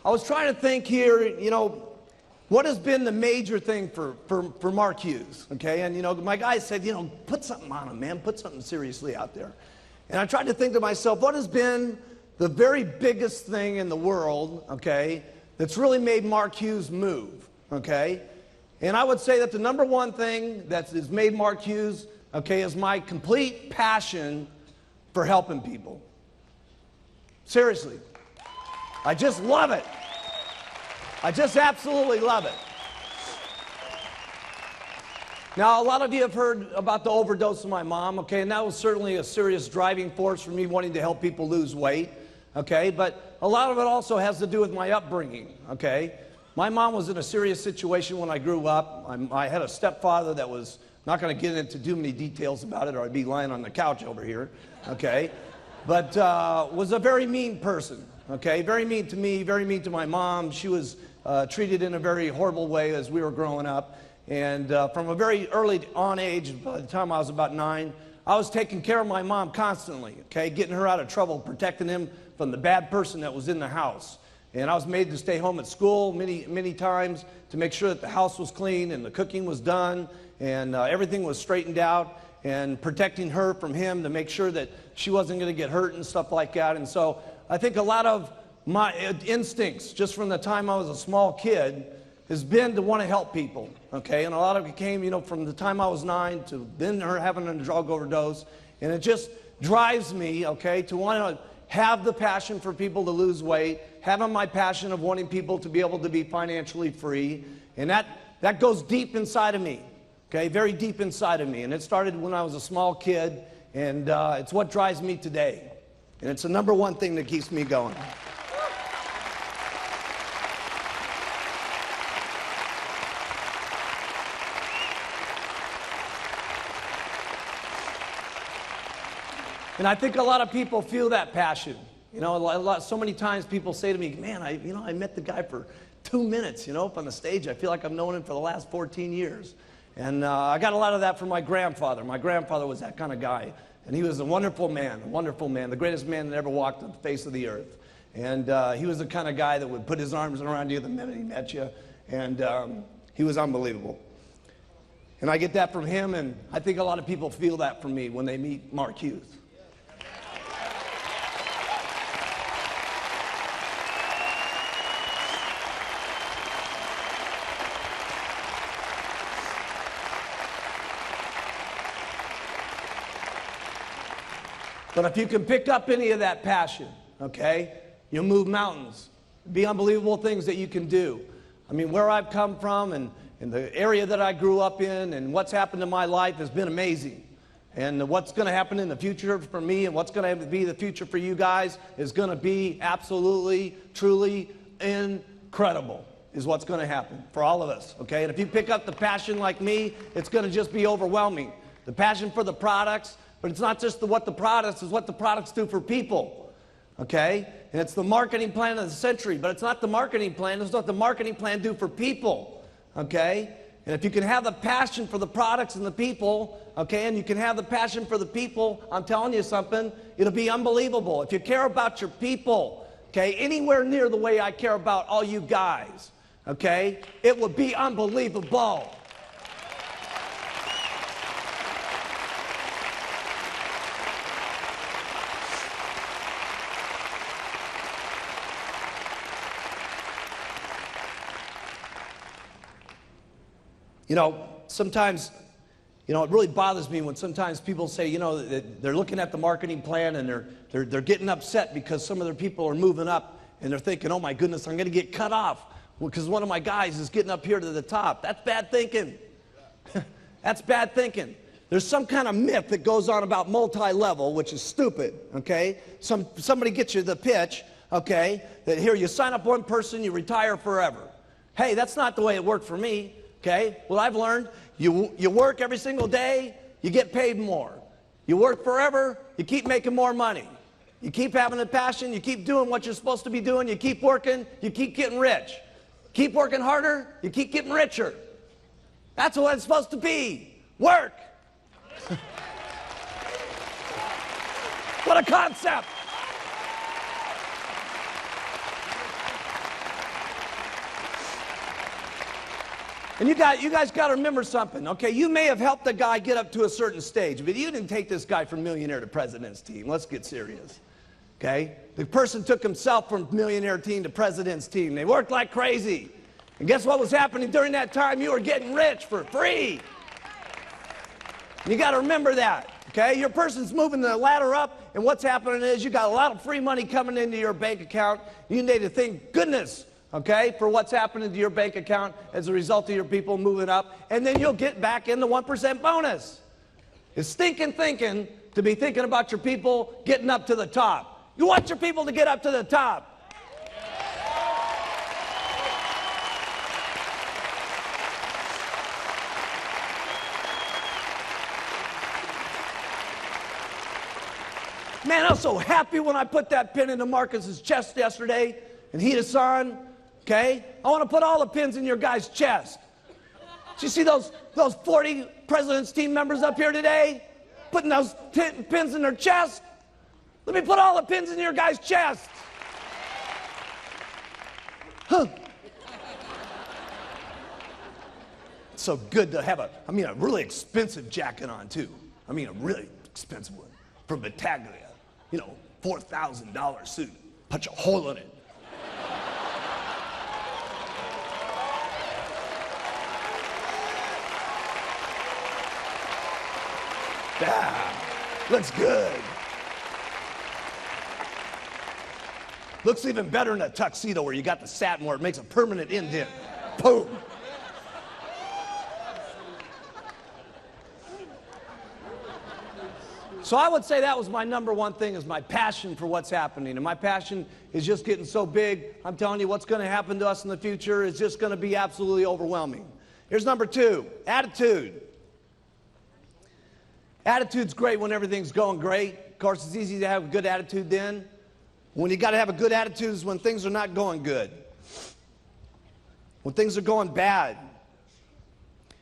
I was trying to think here, what has been the major thing for Mark Hughes, okay? And, my guy said, put something on him, man. Put something seriously out there. And I tried to think to myself, what has been the very biggest thing in the world, okay, that's really made Mark Hughes move, okay? And I would say that the number one thing that has made Mark Hughes, okay, is my complete passion for helping people. Seriously. I just love it. I just absolutely love it. Now, a lot of you have heard about the overdose of my mom, okay, and that was certainly a serious driving force for me wanting to help people lose weight, okay, but a lot of it also has to do with my upbringing, okay. My mom was in a serious situation when I grew up. I had a stepfather that was, not going to get into too many details about it or I'd be lying on the couch over here, okay, but was a very mean person, okay, very mean to me, very mean to my mom. She was treated in a very horrible way as we were growing up. And from a very early on age, by the time I was about 9, I was taking care of my mom constantly, okay, getting her out of trouble, protecting him from the bad person that was in the house. And I was made to stay home at school many times to make sure that the house was clean and the cooking was done and everything was straightened out, and protecting her from him to make sure that she wasn't going to get hurt and stuff like that. And so I think a lot of my instincts, just from the time I was a small kid, has been to want to help people, okay? And a lot of it came, from the time I was 9 to then her having a drug overdose. And it just drives me, okay, to want to have the passion for people to lose weight, having my passion of wanting people to be able to be financially free. And that goes deep inside of me, okay, very deep inside of me. And it started when I was a small kid, and it's what drives me today. And it's the number one thing that keeps me going. And I think a lot of people feel that passion. So many times people say to me, man, I met the guy for 2 minutes, up on the stage. I feel like I've known him for the last 14 years. And I got a lot of that from my grandfather. My grandfather was that kind of guy. And he was a wonderful man, the greatest man that ever walked on the face of the earth. And he was the kind of guy that would put his arms around you the minute he met you. And he was unbelievable. And I get that from him, and I think a lot of people feel that from me when they meet Mark Hughes. But if you can pick up any of that passion, okay, you'll move mountains. Be unbelievable things that you can do. I mean, where I've come from and the area that I grew up in and what's happened in my life has been amazing. And what's going to happen in the future for me and what's going to be the future for you guys is going to be absolutely, truly incredible is what's going to happen for all of us, okay? And if you pick up the passion like me, it's going to just be overwhelming. The passion for the products. But it's not just what the products, it's what the products do for people, okay? And it's the marketing plan of the century, but it's not the marketing plan, it's what the marketing plan do for people, okay? And if you can have the passion for the products and the people, okay, and you can have the passion for the people, I'm telling you something, it'll be unbelievable. If you care about your people, okay, anywhere near the way I care about all you guys, okay, it would be unbelievable. Sometimes, it really bothers me when sometimes people say, that they're looking at the marketing plan and they're getting upset because some of their people are moving up and they're thinking, oh my goodness, I'm going to get cut off because one of my guys is getting up here to the top. That's bad thinking. That's bad thinking. There's some kind of myth that goes on about multi-level, which is stupid, okay? Somebody gets you the pitch, okay, that here you sign up one person, you retire forever. Hey, that's not the way it worked for me. Okay, well, I've learned you work every single day, you get paid more. You work forever, you keep making more money. You keep having a passion, you keep doing what you're supposed to be doing, you keep working, you keep getting rich. Keep working harder, you keep getting richer. That's what it's supposed to be. Work. What a concept. And you guys got to remember something, okay? You may have helped the guy get up to a certain stage, but you didn't take this guy from millionaire to president's team. Let's get serious, okay? The person took himself from millionaire team to president's team. They worked like crazy. And guess what was happening during that time? You were getting rich for free. You got to remember that, okay? Your person's moving the ladder up, and what's happening is you got a lot of free money coming into your bank account. You need to thank goodness, okay, for what's happening to your bank account as a result of your people moving up, and then you'll get back in the 1% bonus. It's stinking thinking to be thinking about your people getting up to the top. You want your people to get up to the top. Man, I was so happy when I put that pin into Marcus's chest yesterday, and Hida-san, okay? I want to put all the pins in your guy's chest. Did you see those 40 President's team members up here today? Putting those pins in their chest? Let me put all the pins in your guy's chest. Huh. It's so good to have a really expensive jacket on, too. A really expensive one from Battaglia. $4,000 suit. Punch a hole in it. Yeah, looks good. Looks even better in a tuxedo where you got the satin where it makes a permanent indent. Boom. So I would say that was my number one thing, is my passion for what's happening. And my passion is just getting so big. I'm telling you, what's going to happen to us in the future is just going to be absolutely overwhelming. Here's number 2, attitude. Attitude's great when everything's going great. Of course, it's easy to have a good attitude then. When you got to have a good attitude is when things are not going good. When things are going bad.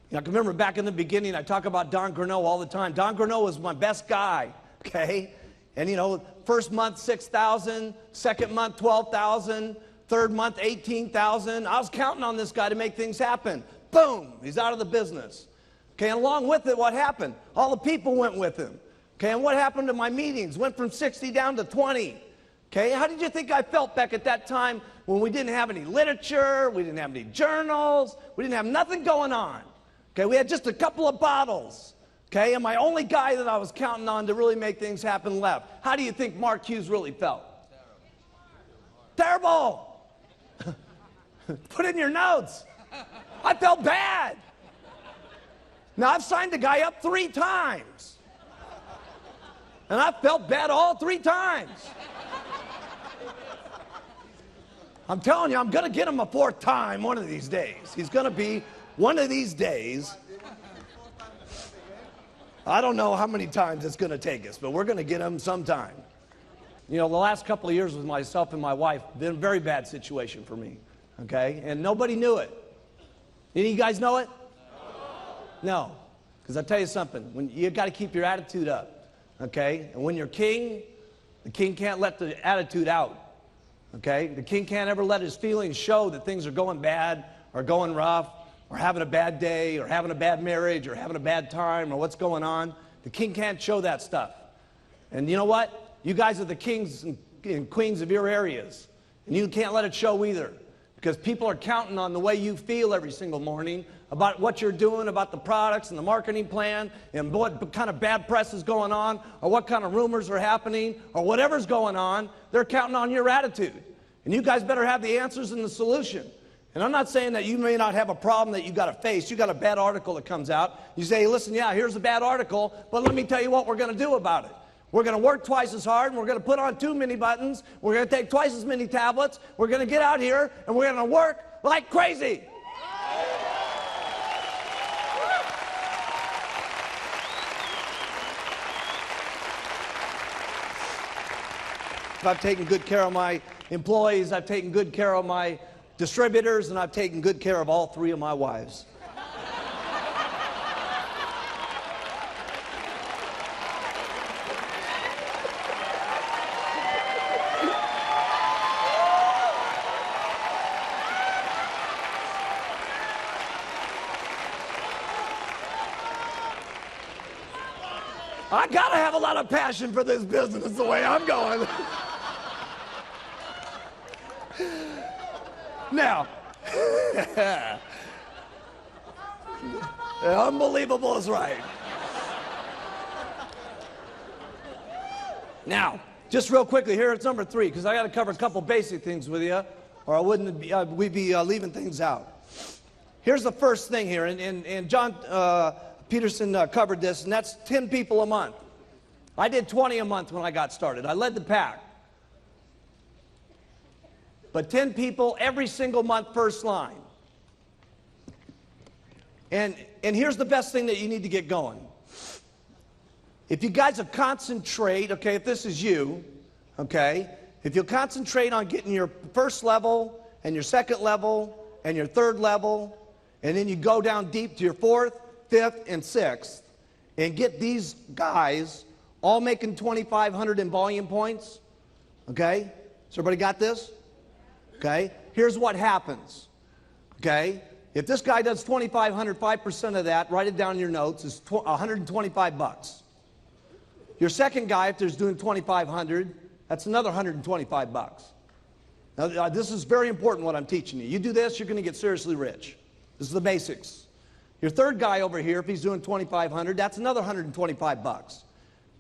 I can remember back in the beginning, I talk about Don Grano all the time. Don Grano was my best guy, okay? And first month, 6,000, second month, 12,000, third month, 18,000. I was counting on this guy to make things happen. Boom, he's out of the business. Okay, and along with it, what happened? All the people went with him. Okay, and what happened to my meetings? Went from 60 down to 20. Okay, how did you think I felt back at that time when we didn't have any literature, we didn't have any journals, we didn't have nothing going on? Okay, we had just a couple of bottles. Okay, and my only guy that I was counting on to really make things happen left. How do you think Mark Hughes really felt? Terrible. Put it in your notes. I felt bad. Now, I've signed the guy up 3 times. And I felt bad all 3 times. I'm telling you, I'm going to get him a 4th time one of these days. He's going to be one of these days. I don't know how many times it's going to take us, but we're going to get him sometime. The last couple of years with myself and my wife, been a very bad situation for me, okay? And nobody knew it. Any of you guys know it? No. Because I'll tell you something, when you got to keep your attitude up, okay? And when you're king, the king can't let the attitude out, okay? The king can't ever let his feelings show that things are going bad or going rough, or having a bad day, or having a bad marriage, or having a bad time, or what's going on. The king can't show that stuff. And you know what? You guys are the kings and queens of your areas, and you can't let it show either, because people are counting on the way you feel every single morning about what you're doing, about the products and the marketing plan, and what kind of bad press is going on, or what kind of rumors are happening, or whatever's going on. They're counting on your attitude, and you guys better have the answers and the solution. And I'm not saying that you may not have a problem that you got to face. You got a bad article that comes out. You say, hey, listen, yeah, here's a bad article, but let me tell you what we're going to do about it. We're going to work twice as hard, and we're going to put on 2 mini buttons. We're going to take twice as many tablets. We're going to get out here, and we're going to work like crazy. I've taken good care of my employees. I've taken good care of my distributors, and I've taken good care of all 3 of my wives. I got to have a lot of passion for this business the way I'm going. Now, unbelievable is right. Now, just real quickly, here it's number 3, because I got to cover a couple basic things with you, or I wouldn't be, we'd be leaving things out. Here's the first thing here, and John Peterson covered this, and that's 10 people a month. I did 20 a month when I got started. I led the pack. But 10 people every single month, first line. And here's the best thing that you need to get going. If you guys will concentrate, okay, if this is you, okay, if you'll concentrate on getting your first level and your second level and your third level, and then you go down deep to your 4th, 5th, and 6th, and get these guys all making 2,500 in volume points, okay? So everybody got this? Okay, here's what happens, okay? If this guy does 2,500, 5% of that, write it down in your notes, is 125 bucks. Your second guy, if there's doing 2,500, that's another 125 bucks. Now, this is very important what I'm teaching you. You do this, you're gonna get seriously rich. This is the basics. Your third guy over here, if he's doing 2,500, that's another 125 bucks.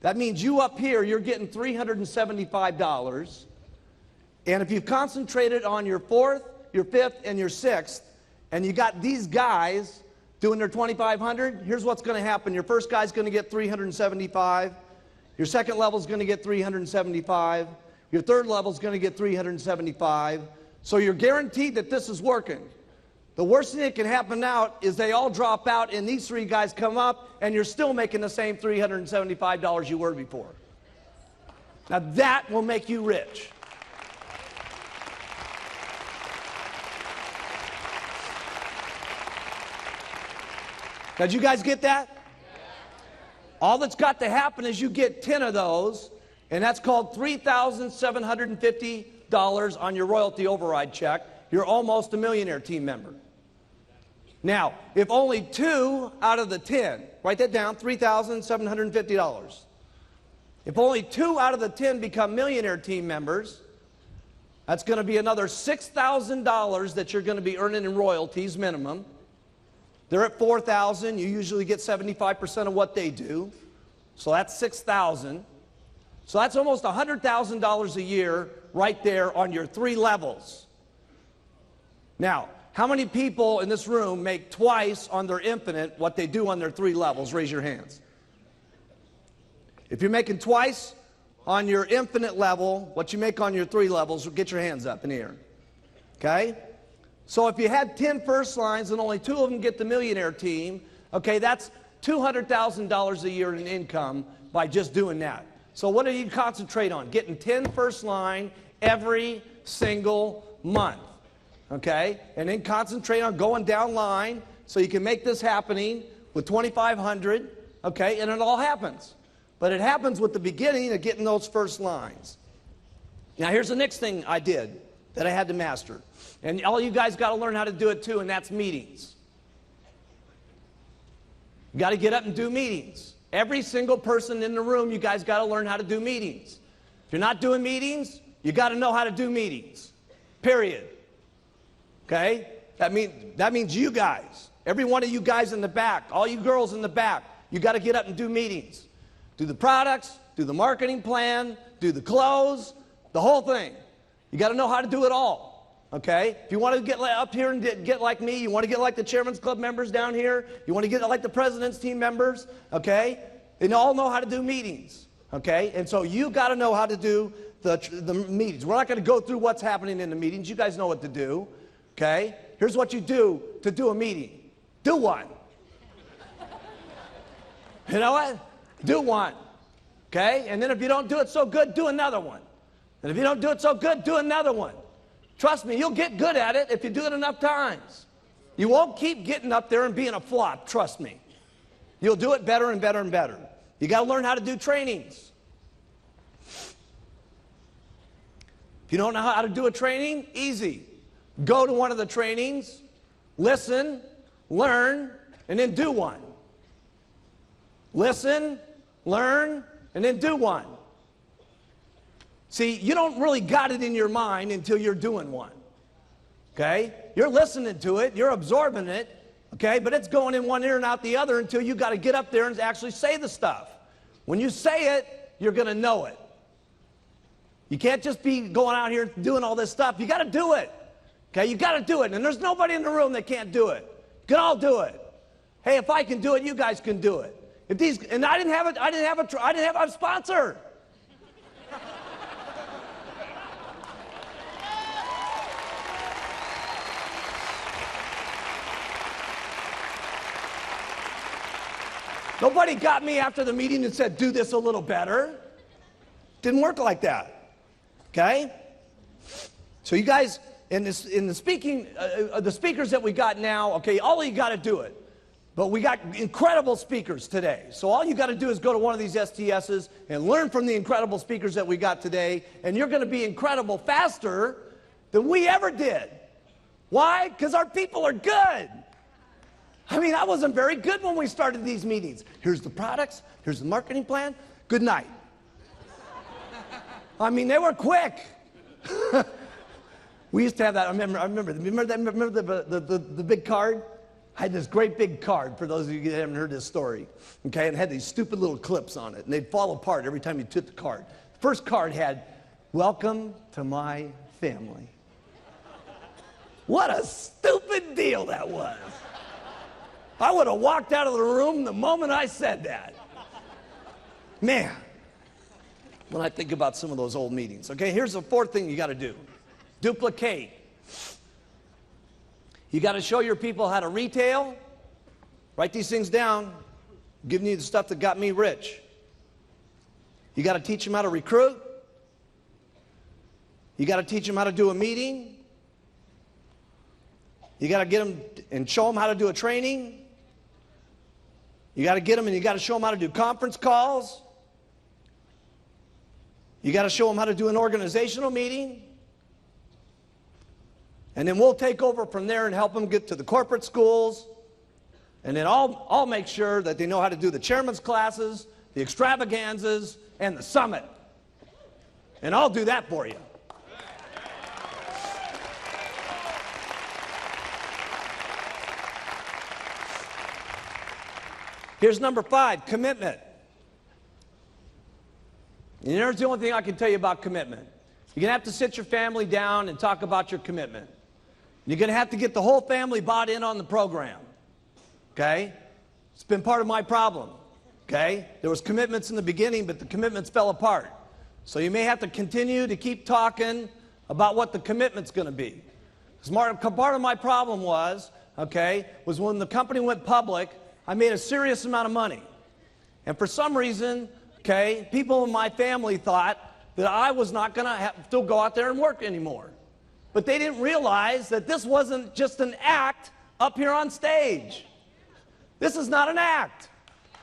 That means you up here, you're getting $375. And if you've concentrated on your 4th, your 5th, and your 6th, and you got these guys doing their 2,500, here's what's going to happen. Your first guy's going to get 375. Your second level's going to get 375. Your third level's going to get 375. So you're guaranteed that this is working. The worst thing that can happen now is they all drop out and these 3 guys come up and you're still making the same $375 you were before. Now that will make you rich. Now, did you guys get that? All that's got to happen is you get 10 of those, and that's called $3,750 on your royalty override check. You're almost a millionaire team member. Now, if only 2 out of the 10, write that down, $3,750. If only 2 out of the 10 become millionaire team members, that's going to be another $6,000 that you're going to be earning in royalties minimum. They're at 4,000. You usually get 75% of what they do. So that's 6,000. So that's almost $100,000 a year right there on your 3 levels. Now, how many people in this room make twice on their infinite what they do on their 3 levels? Raise your hands. If you're making twice on your infinite level what you make on your 3 levels, get your hands up in the air. Okay? So if you had 10 first lines and only 2 of them get the millionaire team, okay, that's $200,000 a year in income by just doing that. So what do you concentrate on? Getting 10 first line every single month, okay? And then concentrate on going down line so you can make this happening with 2,500, okay? And it all happens. But it happens with the beginning of getting those first lines. Now here's the next thing I did that I had to master. And all you guys got to learn how to do it too, and that's meetings. You got to get up and do meetings. Every single person in the room, you guys got to learn how to do meetings. If you're not doing meetings, you got to know how to do meetings. Period. Okay? That means you guys. Every one of you guys in the back, all you girls in the back, you got to get up and do meetings. Do the products, do the marketing plan, do the clothes, the whole thing. You got to know how to do it all. Okay? If you want to get up here and get like me, you want to get like the Chairman's Club members down here, you want to get like the President's team members, okay? They all know how to do meetings, okay? And so you got to know how to do the meetings. We're not going to go through what's happening in the meetings. You guys know what to do, okay? Here's what you do to do a meeting. Do one. You know what? Do one, okay? And then if you don't do it so good, do another one. And if you don't do it so good, do another one. Trust me, you'll get good at it if you do it enough times. You won't keep getting up there and being a flop, trust me. You'll do it better and better and better. You got to learn how to do trainings. If you don't know how to do a training, easy. Go to one of the trainings, listen, learn, and then do one. Listen, learn, and then do one. See, you don't really got it in your mind until you're doing one. Okay? You're listening to it, you're absorbing it, okay? But it's going in one ear and out the other until you got to get up there and actually say the stuff. When you say it, you're going to know it. You can't just be going out here doing all this stuff. You got to do it. Okay? You got to do it. And there's nobody in the room that can't do it. You can all do it. Hey, if I can do it, you guys can do it. If these, and I didn't have a sponsor. Nobody got me after the meeting and said, do this a little better. Didn't work like that. Okay? So you guys, in the speakers that we got now, okay, all of you got to do it. But we got incredible speakers today. So all you got to do is go to one of these STSs and learn from the incredible speakers that we got today, and you're going to be incredible faster than we ever did. Why? Because our people are good. I mean, I wasn't very good when we started these meetings. Here's the products, here's the marketing plan, good night. I mean, they were quick. We used to have that, I remember the big card? I had this great big card, for those of you that haven't heard this story, okay, and it had these stupid little clips on it, and they'd fall apart every time you took the card. The first card had, welcome to my family. What a stupid deal that was. I would have walked out of the room the moment I said that. Man, when I think about some of those old meetings. Okay, here's the fourth thing you got to do. Duplicate. You got to show your people how to retail. Write these things down. I'm giving you the stuff that got me rich. You got to teach them how to recruit. You got to teach them how to do a meeting. You got to get them and show them how to do a training. You got to get them and you got to show them how to do conference calls. You got to show them how to do an organizational meeting. And then we'll take over from there and help them get to the corporate schools. And then I'll make sure that they know how to do the chairman's classes, the extravaganzas, and the summit. And I'll do that for you. Here's number 5, commitment. And here's the only thing I can tell you about commitment. You're going to have to sit your family down and talk about your commitment. You're going to have to get the whole family bought in on the program. Okay? It's been part of my problem. Okay? There was commitments in the beginning, but the commitments fell apart. So you may have to continue to keep talking about what the commitment's going to be. Because part of my problem was when the company went public, I made a serious amount of money. And for some reason, people in my family thought that I was not going to still go out there and work anymore. But they didn't realize that this wasn't just an act up here on stage. This is not an act.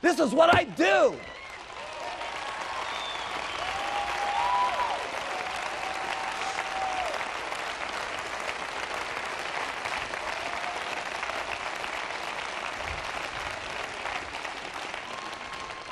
This is what I do.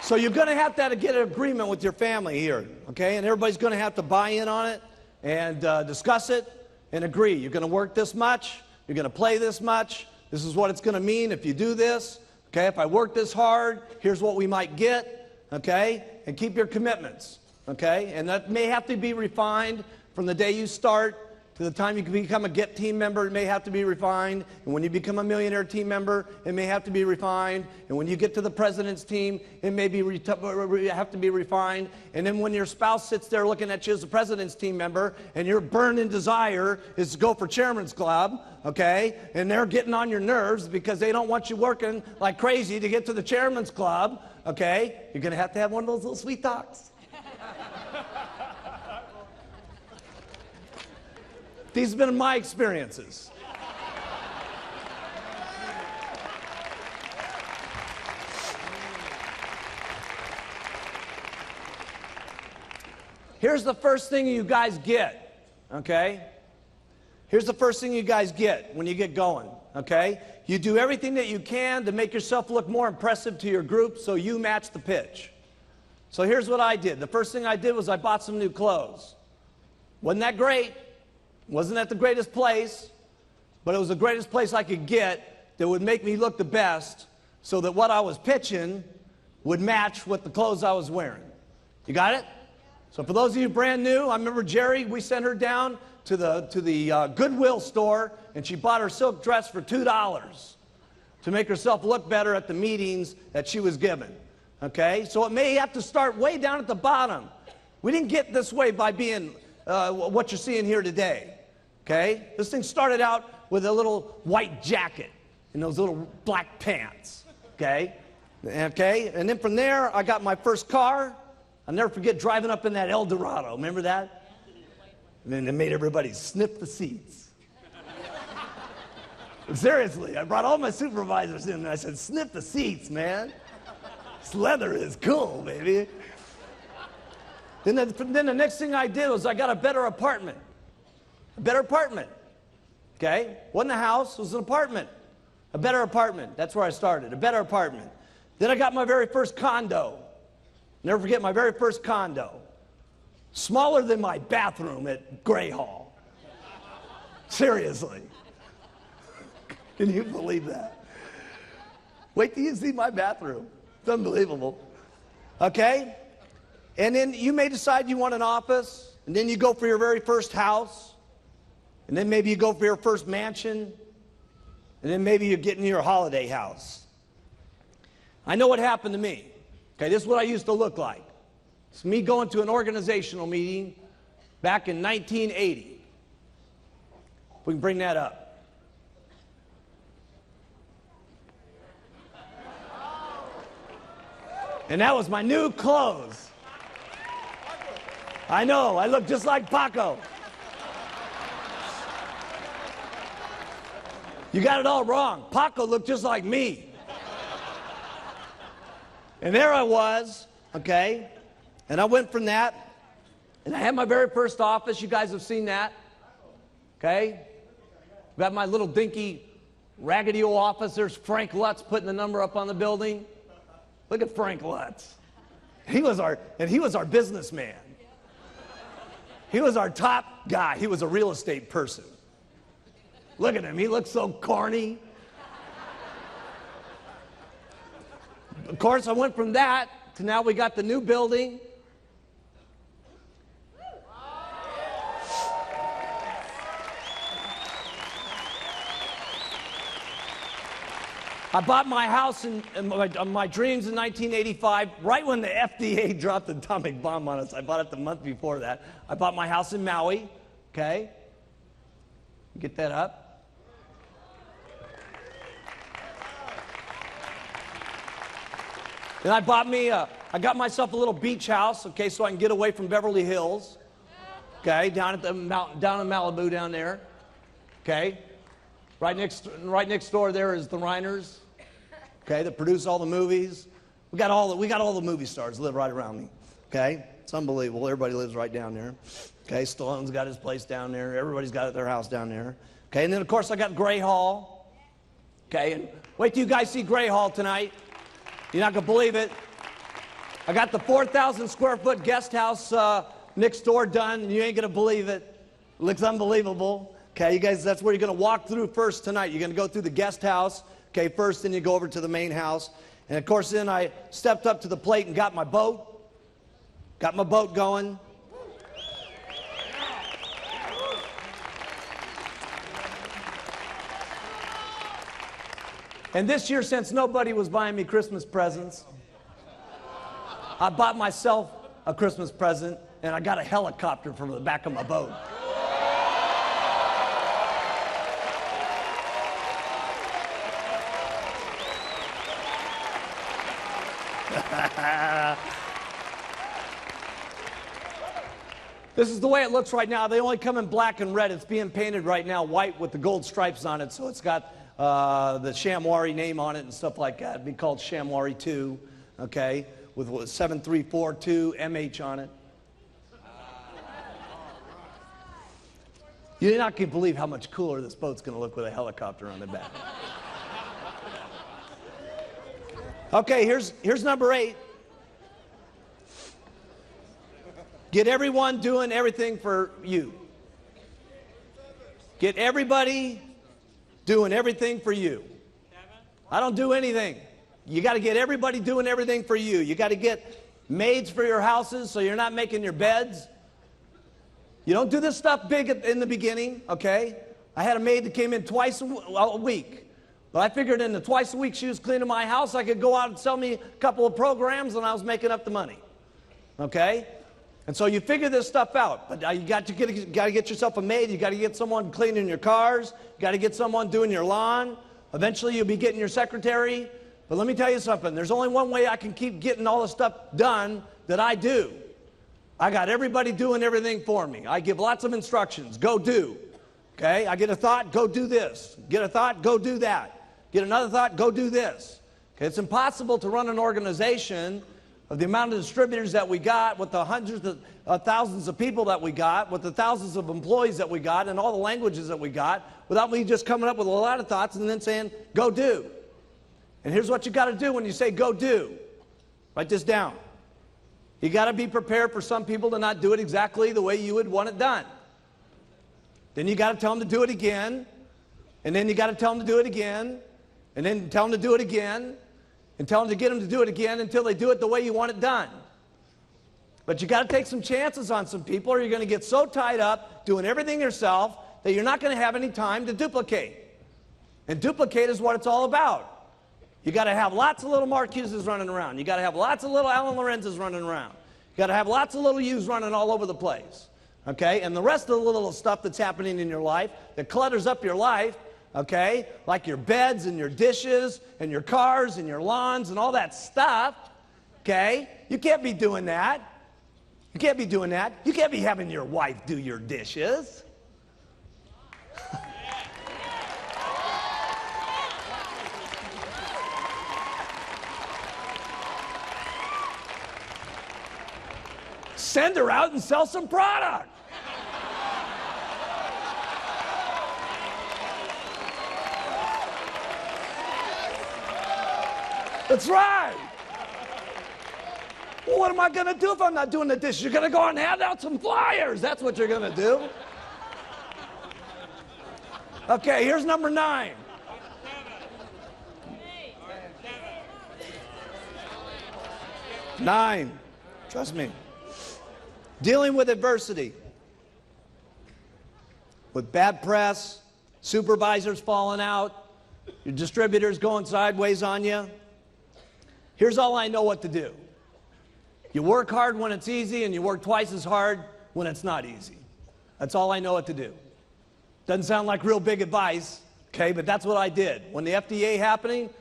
So you're going to have to get an agreement with your family here, okay? And everybody's going to have to buy in on it and discuss it and agree. You're going to work this much. You're going to play this much. This is what it's going to mean if you do this. Okay, if I work this hard, here's what we might get, okay? And keep your commitments, okay? And that may have to be refined from the day you start to the time you can become a GET team member. It may have to be refined. And when you become a millionaire team member, it may have to be refined. And when you get to the president's team, it may have to be refined. And then when your spouse sits there looking at you as the president's team member, and your burning desire is to go for chairman's club, okay? And they're getting on your nerves because they don't want you working like crazy to get to the chairman's club, okay? You're going to have one of those little sweet talks. These have been my experiences. Here's the first thing you guys get, okay? Here's the first thing you guys get when you get going, okay? You do everything that you can to make yourself look more impressive to your group so you match the pitch. So here's what I did. The first thing I did was I bought some new clothes. Wasn't that great? Wasn't that the greatest place? But it was the greatest place I could get that would make me look the best so that what I was pitching would match with the clothes I was wearing. You got it? So for those of you brand new, I remember Jerry, we sent her down to the Goodwill store, and she bought her silk dress for $2 to make herself look better at the meetings that she was given. Okay? So it may have to start way down at the bottom. We didn't get this way by being what you're seeing here today. Okay? This thing started out with a little white jacket and those little black pants. Okay? Okay? And then from there, I got my first car. I'll never forget driving up in that El Dorado. Remember that? And then they made everybody sniff the seats. Seriously, I brought all my supervisors in and I said, sniff the seats, man. This leather is cool, baby. Then the next thing I did was I got a better apartment. A better apartment. Okay? Wasn't a house, it was an apartment. A better apartment. That's where I started. A better apartment. Then I got my very first condo. Never forget my very first condo. Smaller than my bathroom at Gray Hall. Seriously. Can you believe that? Wait till you see my bathroom. It's unbelievable. Okay? And then you may decide you want an office, and then you go for your very first house, and then maybe you go for your first mansion, and then maybe you're getting your holiday house. I know what happened to me. Okay, this is what I used to look like. It's me going to an organizational meeting back in 1980. If we can bring that up. And that was my new clothes. I know, I look just like Paco. You got it all wrong. Paco looked just like me. And there I was, okay? And I went from that, and I had my very first office. You guys have seen that, okay? Got my little dinky, raggedy old office. There's Frank Lutz putting the number up on the building. Look at Frank Lutz. He was our businessman. He was our top guy. He was a real estate person. Look at him. He looks so corny. Of course, I went from that to now we got the new building. I bought my house in my dreams in 1985, right when the FDA dropped the atomic bomb on us. I bought it the month before that. I bought my house in Maui, okay? Get that up. And I got myself a little beach house, okay, so I can get away from Beverly Hills, okay, down in Malibu down there, okay. Right next door there is the Reiners, okay, that produce all the movies. We got all the movie stars live right around me, okay. It's unbelievable. Everybody lives right down there, okay. Stallone's got his place down there. Everybody's got their house down there, okay. And then of course I got Gray Hall, okay. And wait till you guys see Gray Hall tonight. You're not going to believe it. I got the 4,000 square foot guest house next door done, and you ain't going to believe it. It looks unbelievable. Okay, you guys, that's where you're going to walk through first tonight. You're going to go through the guest house, okay, first, then you go over to the main house. And of course, then I stepped up to the plate and got my boat. Got my boat going. And this year, since nobody was buying me Christmas presents, I bought myself a Christmas present, and I got a helicopter from the back of my boat. This is the way it looks right now. They only come in black and red. It's being painted right now white with the gold stripes on it, so it's got the Shamwari name on it and stuff like that. It'd be called Shamwari 2, okay, with 7342 MH on it. You're not going to believe how much cooler this boat's going to look with a helicopter on the back. Okay, here's number 8. Get everyone doing everything for you. Get everybody doing everything for you. I don't do anything. You got to get everybody doing everything for you. You got to get maids for your houses so you're not making your beds. You don't do this stuff big in the beginning, okay? I had a maid that came in twice a week. But I figured in the twice a week she was cleaning my house, I could go out and sell me a couple of programs and I was making up the money, okay? And so you figure this stuff out. But you got to get yourself a maid. You got to get someone cleaning your cars. You got to get someone doing your lawn. Eventually you'll be getting your secretary. But let me tell you something. There's only one way I can keep getting all the stuff done that I do. I got everybody doing everything for me. I give lots of instructions. Go do. Okay? I get a thought, go do this. Get a thought, go do that. Get another thought, go do this. Okay? It's impossible to run an organization of the amount of distributors that we got, with the hundreds of thousands of people that we got, with the thousands of employees that we got, and all the languages that we got, without me just coming up with a lot of thoughts and then saying, go do. And here's what you got to do when you say go do. Write this down. You got to be prepared for some people to not do it exactly the way you would want it done. Then you got to tell them to do it again, and then you got to tell them to do it again, and then tell them to do it again, and tell them to get them to do it again until they do it the way you want it done. But you got to take some chances on some people, or you're going to get so tied up doing everything yourself that you're not going to have any time to duplicate. And duplicate is what it's all about. You got to have lots of little Marcuses running around. You got to have lots of little Alan Lorenzes running around. You got to have lots of little yous running all over the place. Okay? And the rest of the little stuff that's happening in your life that clutters up your life, okay, like your beds and your dishes and your cars and your lawns and all that stuff, okay, you can't be doing that. You can't be doing that. You can't be having your wife do your dishes. Send her out and sell some product. That's right. Well, what am I going to do if I'm not doing the dishes? You're going to go and hand out some flyers. That's what you're going to do. Okay, here's number 9. Nine. Trust me. Dealing with adversity. With bad press, supervisors falling out, your distributors going sideways on you. Here's all I know what to do. You work hard when it's easy, and you work twice as hard when it's not easy. That's all I know what to do. Doesn't sound like real big advice, okay, but that's what I did. When the FDA happening,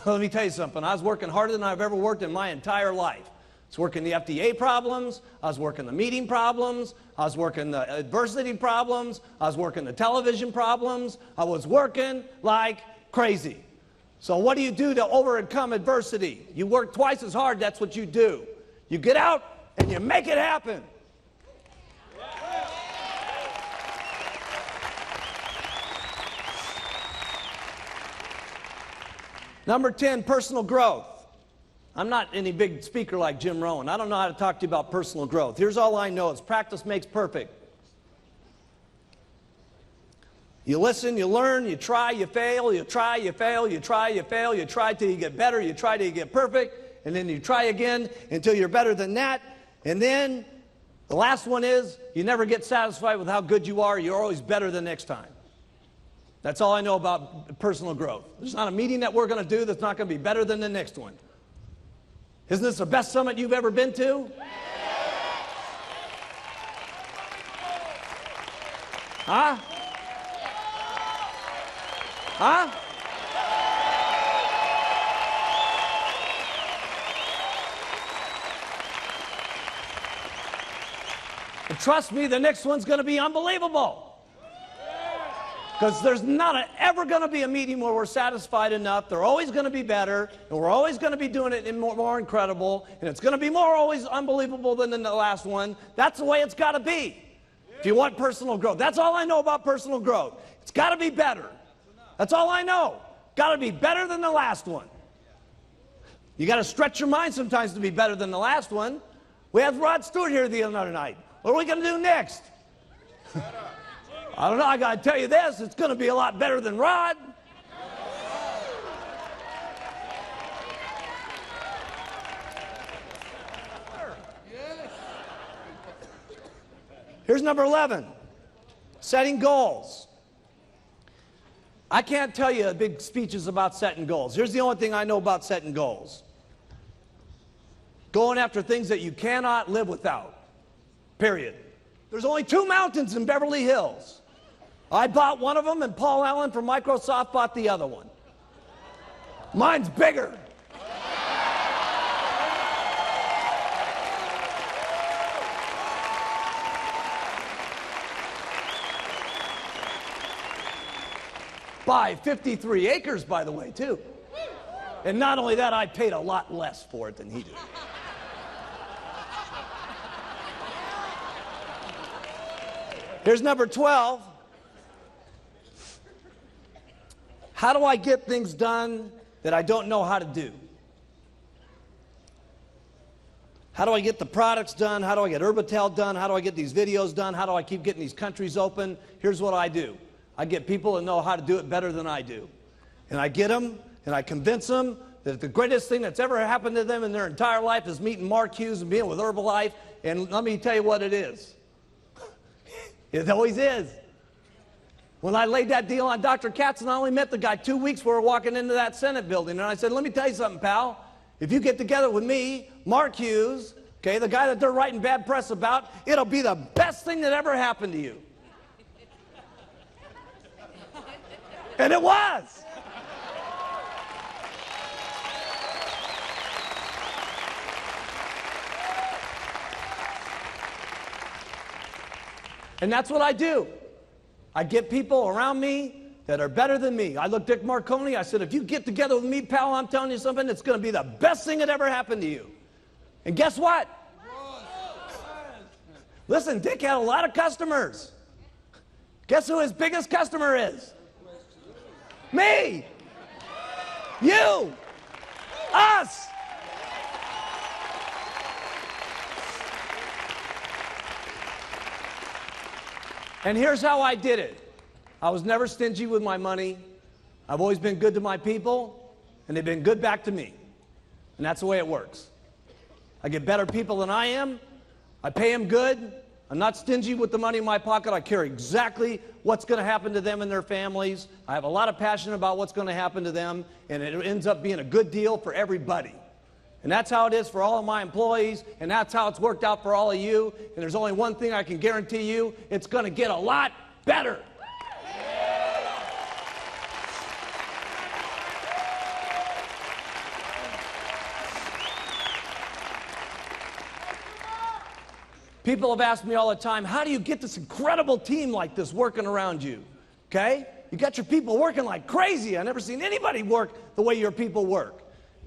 let me tell you something. I was working harder than I've ever worked in my entire life. I was working the FDA problems, I was working the meeting problems, I was working the adversity problems, I was working the television problems, I was working like crazy. So what do you do to overcome adversity? You work twice as hard, that's what you do. You get out and you make it happen. Number 10, personal growth. I'm not any big speaker like Jim Rohn. I don't know how to talk to you about personal growth. Here's all I know is practice makes perfect. You listen, you learn, you try, you fail, you try, you fail, you try, you fail, you try till you get better, you try till you get perfect, and then you try again until you're better than that. And then the last one is you never get satisfied with how good you are. You're always better the next time. That's all I know about personal growth. There's not a meeting that we're going to do that's not going to be better than the next one. Isn't this the best summit you've ever been to? Huh? Huh? And trust me, the next one's going to be unbelievable. Because there's not ever going to be a meeting where we're satisfied enough. They're always going to be better, and we're always going to be doing it more incredible, and it's going to be more always unbelievable than the last one. That's the way it's got to be if you want personal growth. That's all I know about personal growth. It's got to be better. That's all I know. Got to be better than the last one. You got to stretch your mind sometimes to be better than the last one. We had Rod Stewart here the other night. What are we going to do next? I don't know. I got to tell you this. It's going to be a lot better than Rod. Here's number 11, setting goals. I can't tell you big speeches about setting goals. Here's the only thing I know about setting goals. Going after things that you cannot live without, period. There's only 2 mountains in Beverly Hills. I bought one of them, and Paul Allen from Microsoft bought the other one. Mine's bigger. By 53 acres, by the way, too. And not only that, I paid a lot less for it than he did. Here's number 12. How do I get things done that I don't know how to do? How do I get the products done? How do I get Urbital done? How do I get these videos done? How do I keep getting these countries open? Here's what I do. I get people that know how to do it better than I do. And I get them, and I convince them that the greatest thing that's ever happened to them in their entire life is meeting Mark Hughes and being with Herbalife. And let me tell you what it is. It always is. When I laid that deal on Dr. Katz, and I only met the guy 2 weeks before walking into that Senate building, and I said, let me tell you something, pal. If you get together with me, Mark Hughes, okay, the guy that they're writing bad press about, it'll be the best thing that ever happened to you. And it was. And that's what I do. I get people around me that are better than me. I looked at Marconi, I said, if you get together with me, pal, I'm telling you something, it's going to be the best thing that ever happened to you. And guess what? Listen, Dick had a lot of customers. Guess who his biggest customer is? Me, you, us. And here's how I did it. I was never stingy with my money. I've always been good to my people, and they've been good back to me. And that's the way it works. I get better people than I am. I pay them good. I'm not stingy with the money in my pocket. I care exactly what's going to happen to them and their families. I have a lot of passion about what's going to happen to them, and it ends up being a good deal for everybody. And that's how it is for all of my employees, and that's how it's worked out for all of you. And there's only one thing I can guarantee you, it's going to get a lot better. People have asked me all the time, how do you get this incredible team like this working around you? Okay? You got your people working like crazy. I've never seen anybody work the way your people work.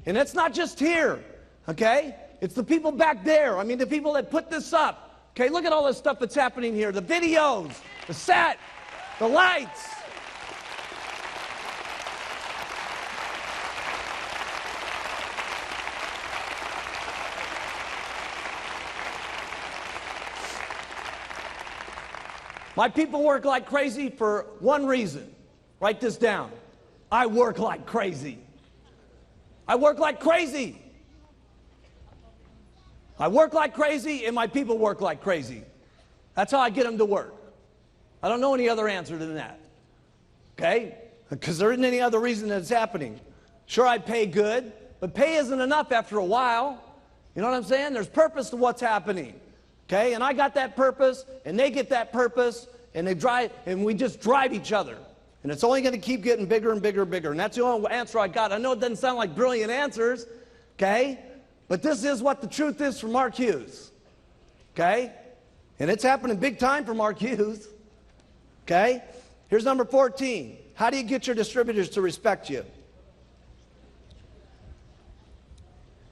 And it's not just here, okay? It's the people back there. I mean, the people that put this up. Okay, look at all this stuff that's happening here. The videos, the set, the lights. My people work like crazy for one reason. Write this down. I work like crazy. I work like crazy. I work like crazy, and my people work like crazy. That's how I get them to work. I don't know any other answer than that. Okay? Because there isn't any other reason that it's happening. Sure, I pay good, but pay isn't enough after a while. You know what I'm saying? There's purpose to what's happening. Okay? And I got that purpose, and they get that purpose, and they drive, and we just drive each other. And it's only going to keep getting bigger and bigger and bigger. And that's the only answer I got. I know it doesn't sound like brilliant answers, okay? But this is what the truth is for Mark Hughes, okay? And it's happening big time for Mark Hughes, okay? Here's number 14. How do you get your distributors to respect you?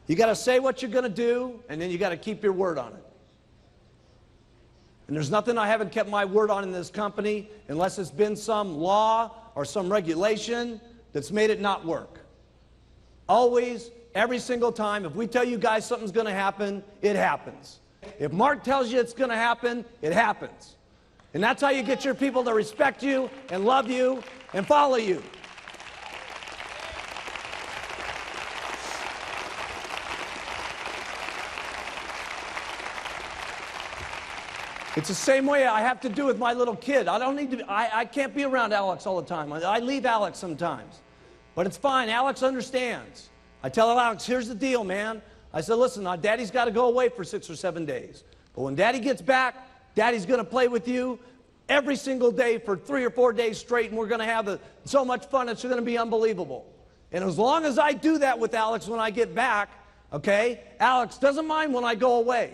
You got to say what you're going to do, and then you got to keep your word on it. And there's nothing I haven't kept my word on in this company unless it's been some law or some regulation that's made it not work. Always, every single time, if we tell you guys something's going to happen, it happens. If Mark tells you it's going to happen, it happens. And that's how you get your people to respect you and love you and follow you. It's the same way I have to do with my little kid. I can't be around Alex all the time. I leave Alex sometimes. But it's fine. Alex understands. I tell Alex, here's the deal, man. I said, listen, Daddy's got to go away for 6 or 7 days. But when Daddy gets back, Daddy's going to play with you every single day for 3 or 4 days straight, and we're going to have so much fun, it's going to be unbelievable. And as long as I do that with Alex when I get back, okay, Alex doesn't mind when I go away.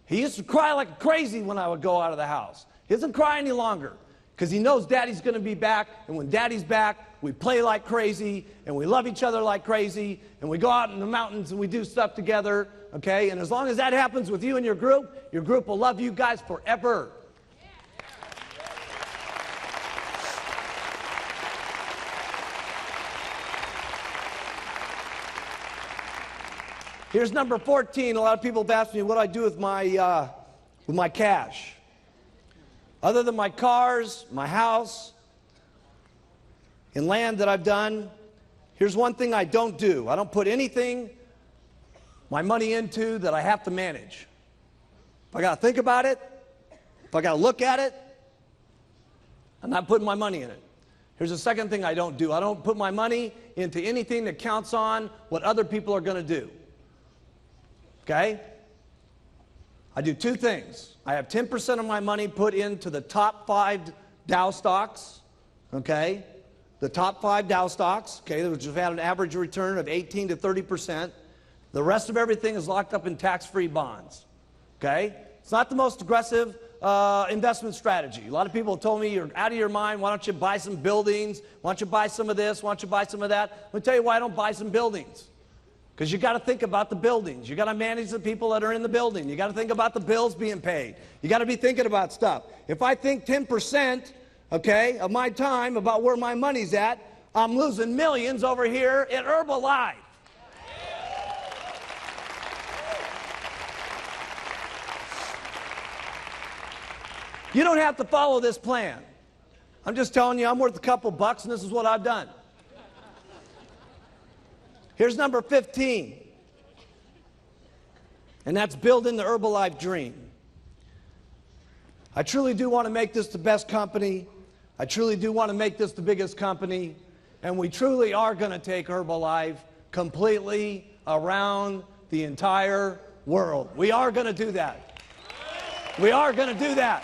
He used to cry like crazy when I would go out of the house. He doesn't cry any longer because he knows Daddy's going to be back, and when Daddy's back, we play like crazy, and we love each other like crazy, and we go out in the mountains and we do stuff together, okay? And as long as that happens with you and your group will love you guys forever. Here's number 14. A lot of people have asked me what I do with my cash. Other than my cars, my house, and land that I've done, here's one thing I don't do. I don't put anything, my money into that I have to manage. If I got to think about it, if I got to look at it, I'm not putting my money in it. Here's the second thing I don't do. I don't put my money into anything that counts on what other people are going to do. Okay? I do 2 things. I have 10% of my money put into the top 5 Dow stocks, okay? The top 5 Dow stocks, okay, which have had an average return of 18 to 30%. The rest of everything is locked up in tax-free bonds, okay? It's not the most aggressive investment strategy. A lot of people have told me, you're out of your mind, why don't you buy some buildings? Why don't you buy some of this? Why don't you buy some of that? Let me tell you why I don't buy some buildings. Because you got to think about the buildings. You got to manage the people that are in the building. You got to think about the bills being paid. You got to be thinking about stuff. If I think 10%, okay, of my time about where my money's at, I'm losing millions over here at Herbalife. You don't have to follow this plan. I'm just telling you, I'm worth a couple bucks, and this is what I've done. Here's number 15, and that's building the Herbalife dream. I truly do want to make this the best company. I truly do want to make this the biggest company, and we truly are going to take Herbalife completely around the entire world. We are going to do that. We are going to do that.